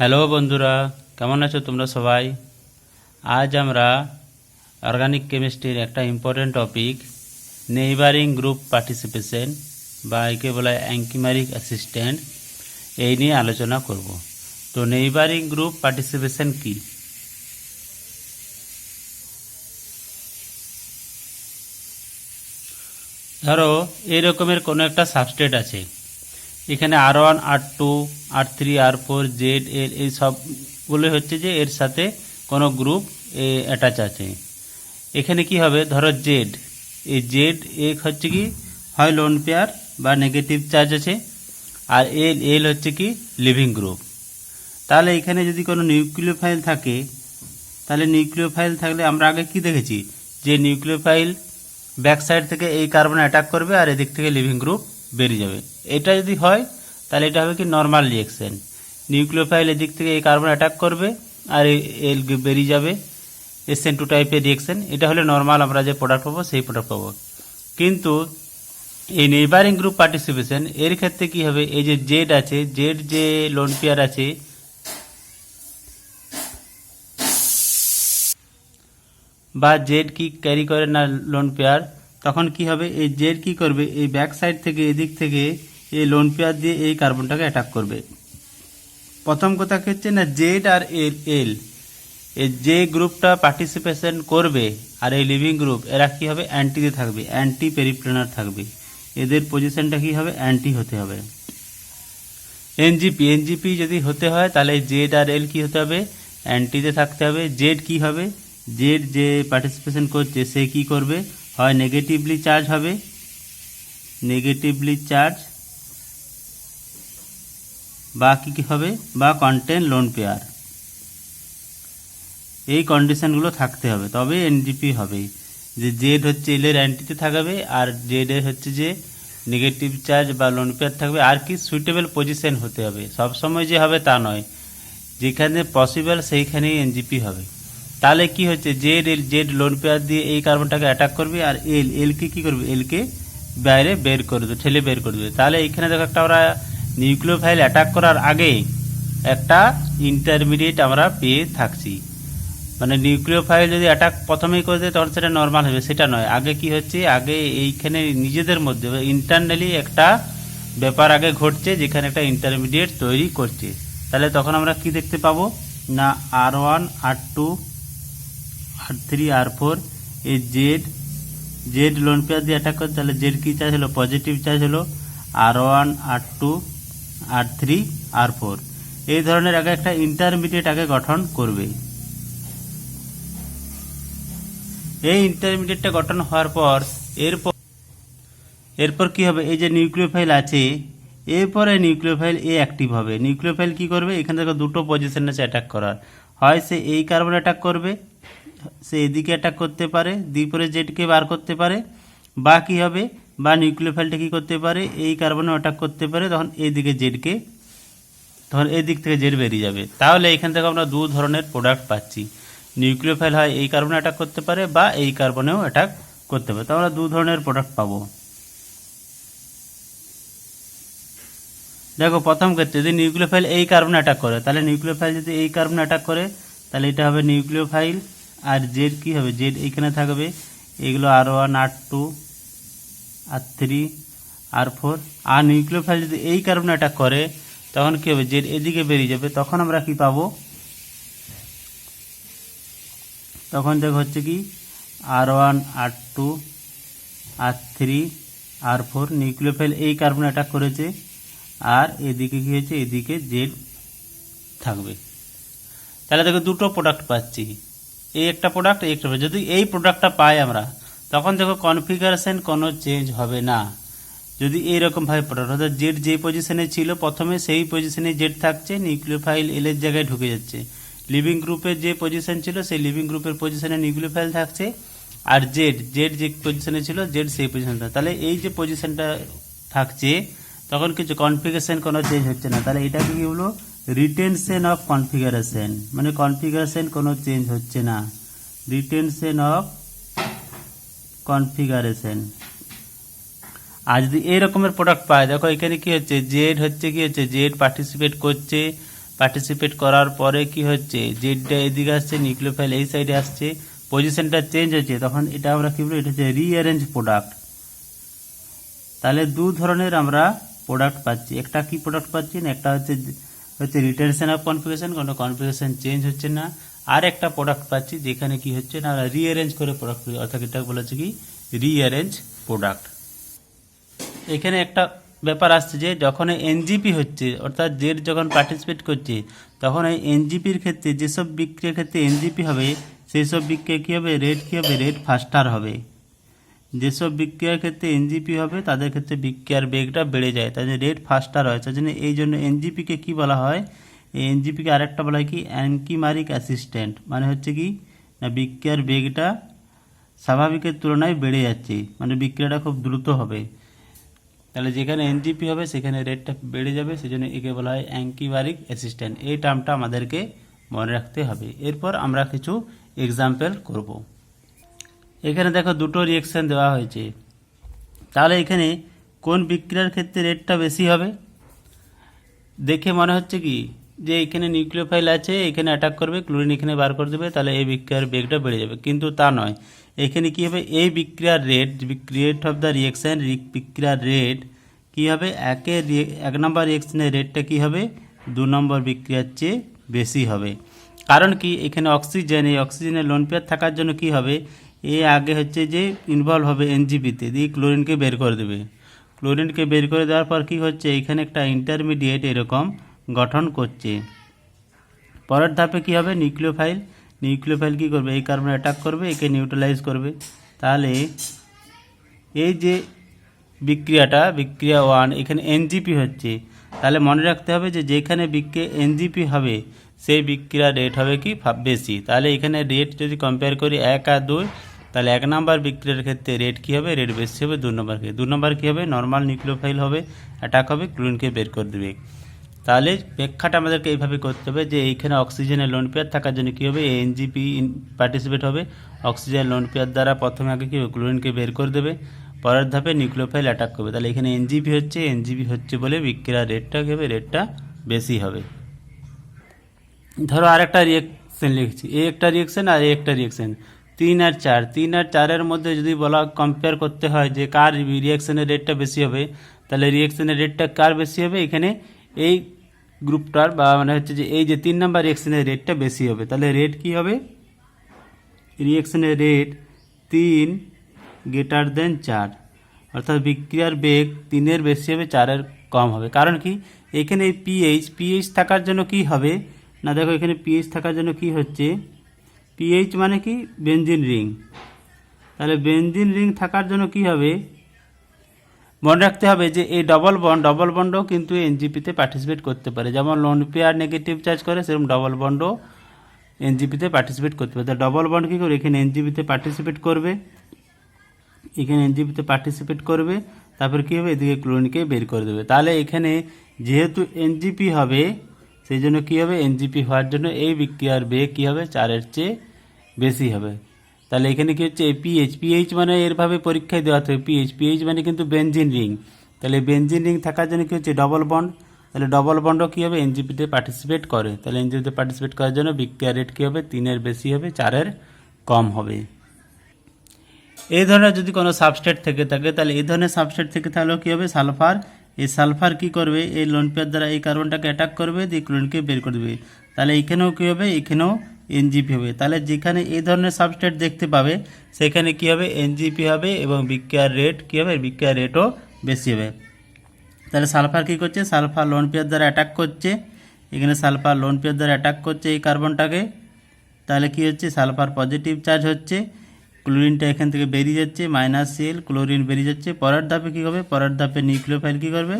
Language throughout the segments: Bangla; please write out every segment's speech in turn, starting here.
হ্যালো বন্ধুরা, কেমন আছো তোমরা সবাই? আজ আমরা অর্গানিক কেমিস্ট্রির একটা important topic neighbouring group participation বা একে বলা হয় অ্যাঙ্কিমারিক অ্যাসিস্ট্যান্ট, এই নিয়ে আলোচনা করব। তো নেইবারিং গ্রুপ পার্টিসিপেশন কি? ধরো এই রকমের কোনো একটা সাবস্ট্রেট আছে, এখানে R1 R2 R3 R4 Z এল এই সবগুলো হচ্ছে যে এর সাথে কোনো গ্রুপ অ্যাটাচ আছে। এখানে কি হবে, ধরো জেড, এই জেড এক হচ্ছে কি হয় লোন পেয়ার বা নেগেটিভ চার্জ আছে, আর এল এল হচ্ছে কি লিভিং গ্রুপ। তাহলে এখানে যদি কোনো নিউক্লিওফাইল থাকে, তাহলে নিউক্লিওফাইল থাকলে আমরা আগে কি দেখেছি যে নিউক্লিওফাইল ব্যাক সাইড থেকে এই কার্বনে অ্যাটাক করবে আর এদিক থেকে লিভিং গ্রুপ বেরিয়ে যাবে। এটা যদি হয় তাহলে এটা হবে কি নর্মাল রিয়েকশন, নিউক্লিওফাইল এদিক থেকে এই কার্বন অ্যাটাক করবে আর এল বেরিয়ে যাবে, SN2 টাইপের রিয়েকশন। এটা হলে নর্মাল আমরা যে প্রোডাক্ট পাবো সেই প্রোডাক্ট পাবো। কিন্তু এই নেইবারিং গ্রুপ পার্টিসিপেশন এর ক্ষেত্রে কি হবে, এই যে জেড আছে, জেড যে লোন পেয়ার আছে বা জেড কি ক্যারি করে না লোন পেয়ার, তখন কি হবে, এই জেড কি করবে, এই ব্যাক সাইড থেকে এদিক থেকে এই লোন পেয়ার দিয়ে এই কার্বনটাকে অ্যাটাক করবে। প্রথম কথা কি হচ্ছে না, জেড আর এল এল এই যে গ্রুপটা পার্টিসিপেশন করবে আর এই লিভিং গ্রুপ এরা কি হবে, অ্যান্টিতে থাকবে, অ্যান্টি পেরিপ্লেনার থাকবে, এদের পজিশনটা কি হবে, অ্যান্টি হতে হবে। এনজিপি যদি হতে হয় তাহলে জেড আর এল কি হতে হবে, অ্যান্টিতে থাকতে হবে। জেড কি হবে, জেড যে পার্টিসিপেশন করছে সে কি করবে, হয় নেগেটিভলি চার্জ হবে, নেগেটিভলি চার্জ, বা কি হবে, বা কন্টেন লোন পেয়ার। এই কন্ডিশনগুলো থাকতে হবে তবে এনজিপি হবে, যে জেড হচ্ছে এল এর অ্যান্টিতে থাকবে আর জেড এর হচ্ছে যে নেগেটিভ চার্জ বা লোন পেয়ার থাকবে। আর কি সুইটেবল পজিশন হতে হবে, সবসময় যে হবে তা নয়, যেখানে পসিবল সেইখানেই এনজিপি হবে। তাহলে কি হচ্ছে, জেড লোন পেয়ার দিয়ে এই কার্বনটাকে অ্যাটাক করবে আর এলকে কি করবে, এলকে বাইরে বের করে দেবে, ঠেলে বের করে দেবে। তাহলে এখানে দেখো একটা আমরা নিউক্লিওফাইল অ্যাটাক করার আগে একটা ইন্টারমিডিয়েট আমরা পেয়ে থাকছি। মানে নিউক্লিওফাইল যদি অ্যাটাক প্রথমেই করে দেয় তখন সেটা নর্মাল হবে, সেটা নয়। আগে কি হচ্ছে, আগে এইখানে নিজেদের মধ্যে ইন্টারনালি একটা ব্যাপার আগে ঘটছে, যেখানে একটা ইন্টারমিডিয়েট তৈরি করছে। তাহলে তখন আমরা কি দেখতে পাবো না, R1 R2 R3 R4 এই জেড লোন পেয়ার দিয়ে অ্যাটাক করে, তাহলে জেড কি চার্জ হলো, পজিটিভ চার্জ হলো, R1 R2 R3 R4 এই ধরনের আগে একটা ইন্টারমিডিয়েট আগে গঠন করবে। এই ইন্টারমিডিয়েটটা গঠন হওয়ার পর এরপর কি হবে, এই যে নিউক্লিওফাইল আছে এরপরে নিউক্লিওফাইল এ অ্যাক্টিভ হবে। নিউক্লিওফাইল কি করবে, এখান থেকে দুটো পজিশন আছে অ্যাটাক করার, হয় সে এই কার্বন অ্যাটাক করবে, সে এদিকে অ্যাটাক করতে পারে, দ্বিপরে জেডকে বার করতে পারে, বা কি হবে, বা নিউক্লিওফাইলটা কি করতে পারে, এই কার্বনে অ্যাটাক করতে পারে, তখন এইদিকে জেডকে, তখন এই দিক থেকে জেড বেরিয়ে যাবে। তাহলে এখান থেকে আমরা দু ধরনের প্রোডাক্ট পাচ্ছি, নিউক্লিওফাইল হয় এই কার্বনে অ্যাটাক করতে পারে বা এই কার্বনেও অ্যাটাক করতে পারে, তো আমরা দু ধরনের প্রোডাক্ট পাবো। দেখো প্রথম ক্ষেত্রে যদি নিউক্লিওফাইল এই কার্বনে অ্যাটাক করে, তাহলে নিউক্লিওফাইল যদি এই কার্বনে অ্যাটাক করে তাহলে এটা হবে নিউক্লিওফাইল, আর জেড কি হবে, জেড এইখানে থাকবে, এগুলো R1 R2 R3 R4। আর নিউক্লিওফাইল যদি এই কার্বনে অ্যাটাক করে তখন কি হবে, জেড এদিকে বেরিয়ে যাবে, তখন আমরা কি পাবো, তখন দেখো হচ্ছে কি R1 R2 R3 R4 nucleophile এই কার্বনে অ্যাটাক করেছে আর এদিকে কি হয়েছে, এদিকে জেড থাকবে। তাহলে দেখো দুটো প্রোডাক্ট পাচ্ছি, এই একটা প্রোডাক্ট এই একটা প্রোডাক্ট। যদি এই প্রোডাক্টটা পাই আমরা তখন দেখো কনফিগারেশন কোনো চেঞ্জ হবে না। যদি এইরকম ভাবে প্রোডাক্ট, অর্থাৎ জেড যে পজিশনে ছিল প্রথমে সেই পজিশনে জেড থাকছে, নিউক্লিওফাইল এল এর জায়গায় ঢুকে যাচ্ছে, লিভিং গ্রুপের যে পজিশন ছিল সেই লিভিং গ্রুপের পজিশনে নিউক্লিওফাইল থাকছে, আর জেড যে পজিশনে ছিল জেড সেই পজিশনে থাকছে। তাহলে এই যে পজিশনটা থাকছে তখন কিছু কনফিগারেশন কোনো চেঞ্জ হচ্ছে না। তাহলে এটাকে কি হলো, রিটেনশন অফ কনফিগারেশন, মানে কনফিগারেশন কোনো চেঞ্জ হচ্ছে না, রিটেনশন অফ কনফিগারেশন। আর যদি এই রকমের প্রোডাক্ট পায়, দেখো এখানে কি হচ্ছে, জেড হচ্ছে কি হচ্ছে, জেড পার্টিসিপেট করছে, পার্টিসিপেট করার পরে কি হচ্ছে, জেডটা এদিকে আসছে, নিউক্লিওফাইল এই সাইডে আসছে, পজিশনটা চেঞ্জ হচ্ছে, তখন এটা আমরা কি বলবো, এটা হচ্ছে রিঅ্যারেঞ্জ প্রোডাক্ট। তাহলে দু ধরনের আমরা প্রোডাক্ট পাচ্ছি, একটা কি প্রোডাক্ট পাচ্ছি না, একটা হচ্ছে রিটেনশন অফ কনফিগারেশন, কোনো কনফিগারেশন চেঞ্জ হচ্ছে না, আর একটা প্রোডাক্ট পাচ্ছি যেখানে কি হচ্ছে না, আমরা রিঅ্যারেঞ্জ করে প্রোডাক্ট, অর্থাৎ এটা বলেছে কি রিঅ্যারেঞ্জ প্রোডাক্ট। এখানে একটা ব্যাপার আসছে যে যখন এনজিপি হচ্ছে, অর্থাৎ জেড যখন পার্টিসিপেট করছে, তখন এই এনজিপির ক্ষেত্রে যেসব বিক্রিয়ার ক্ষেত্রে এনজিপি হবে, সেই সব বিক্রিয়া কী হবে, রেট কী হবে, রেট ফাস্টার হবে। যেসব বিক্রিয়ার ক্ষেত্রে এনজিপি হবে তাদের ক্ষেত্রে বিক্রিয়ার বেগটা বেড়ে যায়, তাই জন্য রেট ফাস্টার হয়। তাই জন্য এই জন্য এনজিপিকে কী বলা হয়, এই এনজিপিকে আরেকটা বলা হয় কি অ্যানকিমারিক অ্যাসিস্ট্যান্ট, মানে হচ্ছে কি না বিক্রিয়ার বেগটা স্বাভাবিকের তুলনায় বেড়ে যাচ্ছে, মানে বিক্রিয়াটা খুব দ্রুত হবে। তাহলে যেখানে এনজিপি হবে সেখানে রেটটা বেড়ে যাবে, সেই জন্য একে বলা হয় অ্যানকিমারিক অ্যাসিস্ট্যান্ট। এই টার্মটা আমাদেরকে মনে রাখতে হবে। এরপর আমরা কিছু এক্সাম্পল করব। এখানে দেখো দুটো রিয়েকশান দেওয়া হয়েছে, তাহলে এখানে কোন বিক্রিয়ার ক্ষেত্রে রেটটা বেশি হবে, দেখে মনে হচ্ছে কি যে এখানে নিউক্লিওফাইল আছে, এখানে অ্যাটাক করবে, ক্লোরিন এখানে বার করে দেবে, তাহলে এই বিক্রিয়ার বেগটা বেড়ে যাবে, কিন্তু তা নয়। এখানে কী হবে, এই বিক্রিয়ার রেট অফ দ্য রিয়েকশান, বিক্রিয়ার রেট কী হবে, এক নম্বর রিয়েকশানের রেটটা কী হবে, 2 নম্বর বিক্রিয়ার চেয়ে বেশি হবে। কারণ কি, এখানে অক্সিজেন, এই অক্সিজেনের লোন পেয়ার থাকার জন্য কি হবে, এ আগে হচ্ছে যে ইনভলভ হবে এনজিপিতে, দিয়ে ক্লোরিনকে বের করে দেবে। ক্লোরিনকে বের করে দেওয়ার পর কি হচ্ছে, এখানে একটা ইন্টারমিডিয়েট এরকম গঠন করছে। পরের ধাপে কি হবে, নিউক্লিওফাইল কি করবে, এই কার্বন অ্যাটাক করবে, একে নিউট্রালাইজ করবে। তাহলে এই যে বিক্রিয়া 1 এখানে এনজিপি হচ্ছে, তাহলে মনে রাখতে হবে যে যেখানে বিক্রিয়া এনজিপি হবে সেই বিক্রিয়ার রেট হবে কি বেশি। তাহলে এখানে রেট যদি কম্পেয়ার করি 1 আর 2, তাহলে 1 নম্বর বিক্রিয়ার ক্ষেত্রে রেট কী হবে, রেট বেশি হবে 2 নম্বর ক্ষেত্রে। 2 নম্বর কী হবে, নর্মাল নিউক্লিওফাইল হবে, অ্যাটাক হবে, ক্লোরিনকে বের করে দেবে। তাহলে ব্যাখ্যাটা আমাদেরকে এইভাবে করতে হবে যে এইখানে অক্সিজেনের লোন পেয়ার থাকার জন্য কী হবে, এনজিপি পার্টিসিপেট হবে, অক্সিজেন লোন পেয়ার দ্বারা প্রথমে আগে কী হবে, ক্লোরিনকে বের করে দেবে, পরের ধাপে নিউক্লিওফাইল অ্যাটাক করবে। তাহলে এখানে এনজিপি হচ্ছে বলে বিক্রিয়ার রেটটা কী হবে, রেটটা বেশি হবে। ধরো আরেকটা রিয়েকশন লিখছি, এ একটা রিয়েকশন আর এ একটা রিয়েকশন, 3 আর 4 মধ্যে যদি বলা কম্পেয়ার করতে হয় যে কার রিয়েকশনের রেটটা বেশি হবে, তাহলে রিয়েকশনের রেটটা কার বেশি হবে, এখানে এই গ্রুপটার বা মানে হচ্ছে যে এই যে 3 নম্বর রিয়েকশনের রেটটা বেশি হবে। তাহলে রেট কি হবে, রিয়েকশনের রেট 3 গ্রেটার দেন 4, অর্থাৎ বিক্রিয়ার বেগ 3-এর বেশি হবে, 4-এর কম হবে। কারণ কি, এখানে এই পিএইচ থাকার জন্য কি হবে না, দেখো এখানে পিএইচ থাকার জন্য কি হচ্ছে, পিএইচ মানে কি বেনজিন রিং। তাহলে বেনজিন রিং থাকার জন্য কি হবে, মনে রাখতে হবে যে এই ডবল বন্ডও কিন্তু এনজিপিতে পার্টিসিপেট করতে পারে, যেমন লোন পেয়ার নেগেটিভ চার্জ করে, সেরকম ডবল বন্ডও এনজিপিতে পার্টিসিপেট করতে পারে। ডবল বন্ড কী করে, এখানে এনজিপিতে পার্টিসিপেট করবে, তারপর কী হবে, এদিকে ক্লোরিনকে বের করে দেবে। তাহলে এখানে যেহেতু এনজিপি হবে, সেই জন্য কী হবে, এনজিপি হওয়ার জন্য এই বিক্রিয়ার বেগ কী হবে, 4-এর চেয়ে বেশি হবে। তাহলে এখানে কী হচ্ছে, পিএইচ মানে এরভাবে পরীক্ষায় দেওয়া হবে, পিএইচ মানে কিন্তু বেনজিন রিং। তাহলে বেনজিন রিং থাকার জন্য কী হচ্ছে, ডবল বন্ড। তাহলে ডবল বন্ডও কী হবে, এনজিপিতে পার্টিসিপেট করে। তাহলে এনজিপিতে পার্টিসিপেট করার জন্য বিক্রিয়ার রেট কী হবে, 3-এর বেশি হবে, 4-এর কম হবে। এই ধরনের যদি কোনো সাবস্ট্রেট থেকে থাকে, তাহলে এই ধরনের সাবস্ট্রেট থেকে তাহলে কী হবে, সালফার। এই সালফার কী করবে, এই লোন পেয়ার দ্বারা এই কার্বনটাকে অ্যাটাক করবে, দিয়ে ক্লোরিনকে বের করে দেবে। তাহলে এখানেও কী হবে, এখানেও এনজিপি হবে। তাহলে যেখানে এই ধরনের সাবস্ট্রেট দেখতে পাবে সেখানে কী হবে, এনজিপি হবে এবং বিক্রিয়ার রেট কী হবে, বিক্রিয়ার রেটও বেশি হবে। তাহলে সালফার কী করছে, সালফার লোন পেয়ার দ্বারা অ্যাটাক করছে, এখানে সালফার লোন পেয়ার দ্বারা অ্যাটাক করছে এই কার্বনটাকে। তাহলে কী হচ্ছে, সালফার পজিটিভ চার্জ হচ্ছে, ক্লোরিনটা এখান থেকে বেরিয়ে যাচ্ছে, -Cl, ক্লোরিন বেরিয়ে যাচ্ছে। পরের ধাপে কী হবে, পরের ধাপে নিউক্লিওফাইল কী করবে,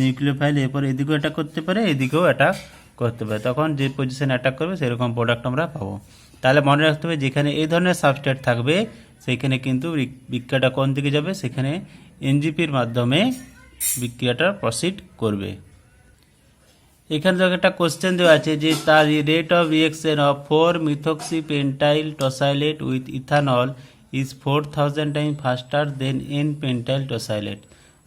নিউক্লিওফাইল এরপর এদিকেও অ্যাটাক করতে পারে, এদিকেও অ্যাটাক করতে পারে, তখন যে পজিশনে অ্যাটাক করবে সেরকম প্রোডাক্ট আমরা পাবো। তাহলে মনে রাখতে হবে যেখানে এই ধরনের সাবস্ট্রেট থাকবে সেখানে কিন্তু বিক্রিয়াটা কোন দিকে যাবে, সেখানে এনজিপির মাধ্যমে বিক্রিয়াটা প্রসিড করবে। এখানে দেখো একটা কোশ্চেন দেওয়া আছে যে তার rate of reaction of 4-methoxypentyl tosylate with ethanol is 4000 time faster than N-pentyl tosylate।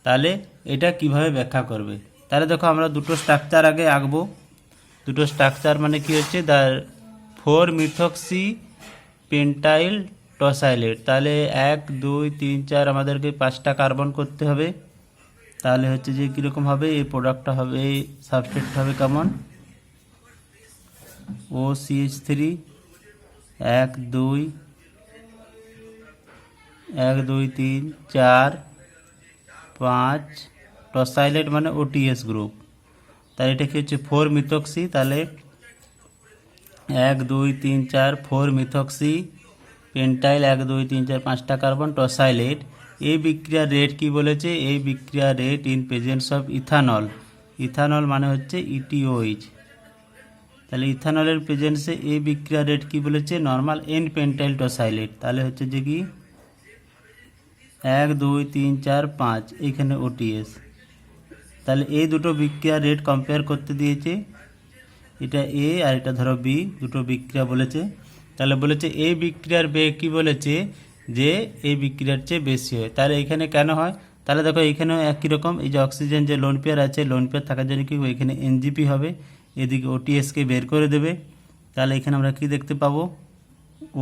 তাহলে এটা কিভাবে ব্যাখ্যা করবে, তাহলে দেখো আমরা দুটো স্ট্রাকচার আগে আঁকবো। দুটো স্ট্রাকচার মানে কি হচ্ছে, দা 4 মিথক্সি পেন্টাইল টসাইলেট। তাহলে 1 2 3 4 আমাদেরকে 5টা কার্বন করতে হবে। তাহলে হচ্ছে যে কীরকম হবে এই প্রোডাক্টটা হবে, এই সাবস্ট্রেটটা হবে কেমন, OCH3 1 2 1 2 3 4 5 টসাইলেট মানে OTS গ্রুপ। তাহলে এটা কি হচ্ছে 4 মিথক্সি, তাহলে 1 2 3 4 4 মিথক্সি পেন্টাইল 1 2 3 4 5টা কার্বন টসাইলেট। এই বিক্রিয়ার রেট কি বলেছে, এই বিক্রিয়ার rate in presence of ethanol, ethanol মানে হচ্ছে ETOH। তাহলে ইথানলের প্রেজেন্সে এই বিক্রিয়ার রেট কি বলেছে, নর্মাল এন পেন্টাইল টসাইলেট। তাহলে হচ্ছে যে কি 1 2 3 4 5 এইখানে OTS। তাহলে এই দুটো বিক্রিয়ার রেট কম্পেয়ার করতে দিয়েছে, এটা এ আর এটা ধরো বি, দুটো বিক্রিয়া বলেছে। তাহলে বলেছে এই বিক্রিয়ার বেগ কি বলেছে, যে এই বিক্রিয়ার চেয়ে বেশি হয়। তাহলে এখানে কেন হয়, তাহলে দেখো এখানেও একই রকম, এই যে অক্সিজেন যে লোন পেয়ার আছে, লোন পেয়ার থাকার জন্য কি এখানে এনজিপি হবে, এদিকে ওটিএসকে বের করে দেবে। তাহলে এখানে আমরা কি দেখতে পাবো,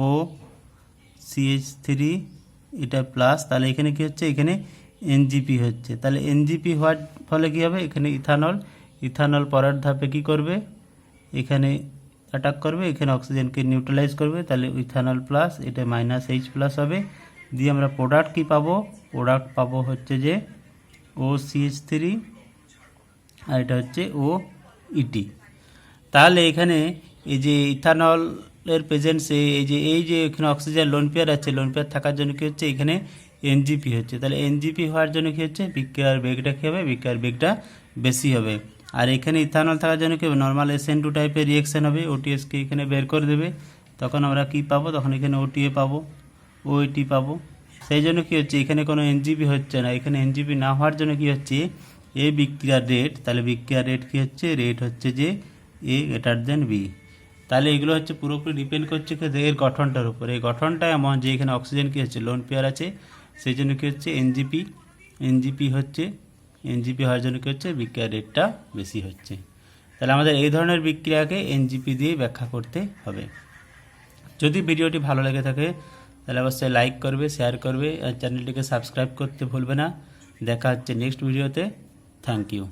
OCH3 এটা প্লাস, তাহলে এখানে কি হচ্ছে, এখানে এনজিপি হচ্ছে। তাহলে এনজিপি হওয়ার ফলে কি হবে, এখানে ইথানল, ইথানল পরের ধাপে কি করবে, এখানে অ্যাটাক করবে, এখানে অক্সিজেনকে নিউট্রালাইজ করবে। তাহলে ইথানল প্লাস, এটা -H প্লাস হবে। দিয়ে আমরা প্রোডাক্ট কি পাবো, প্রোডাক্ট পাবো হচ্ছে যে OCH3 আর এটা হচ্ছে OET। তাহলে এখানে এই যে ইথানলের প্রেজেন্সে এই যে এখানে অক্সিজেন লোন পেয়ার আছে, লোন পেয়ার থাকার জন্য কি হচ্ছে, এখানে এনজিপি হচ্ছে। তাহলে এনজিপি হওয়ার জন্য কি হচ্ছে, বিক্রিয়ার বেগটা কী হবে, বিক্রিয়ার বেগটা বেশি হবে। আর এখানে ইথানল থাকার জন্য কি হবে, নর্মাল SN2 টাইপের রিয়েকশন হবে, ওটিএসকে এখানে বের করে দেবে। তখন আমরা কি পাবো, তখন এখানে OTA পাবো, OET পাবো। সেই জন্য কি হচ্ছে, এখানে কোনো এনজিপি হচ্ছে না। এখানে এনজিপি না হওয়ার জন্য কি হচ্ছে, এই বিক্রিয়ার রেট, তাহলে বিক্রিয়ার রেট কি হচ্ছে, রেট হচ্ছে যে A গ্রেটার দেন B। তাহলে এগুলো হচ্ছে পুরোপুরি ডিপেন্ড করছে এর গঠনটার উপর। এই গঠনটা এমন যে এখানে অক্সিজেন কি হচ্ছে, লোন পেয়ার আছে, সেই জন্য কি হচ্ছে এনজিপি হচ্ছে, এনজিপি হওয়ার জন্য কী হচ্ছে, বিক্রিয়ার রেটটা বেশি হচ্ছে। তাহলে আমাদের এই ধরনের বিক্রিয়াকে এনজিপি দিয়ে ব্যাখ্যা করতে হবে। যদি ভিডিওটি ভালো লেগে থাকে তাহলে অবশ্যই লাইক করবে, শেয়ার করবে আর চ্যানেলটিকে সাবস্ক্রাইব করতে ভুলবে না। দেখা হচ্ছে নেক্সট ভিডিওতে। Thank you.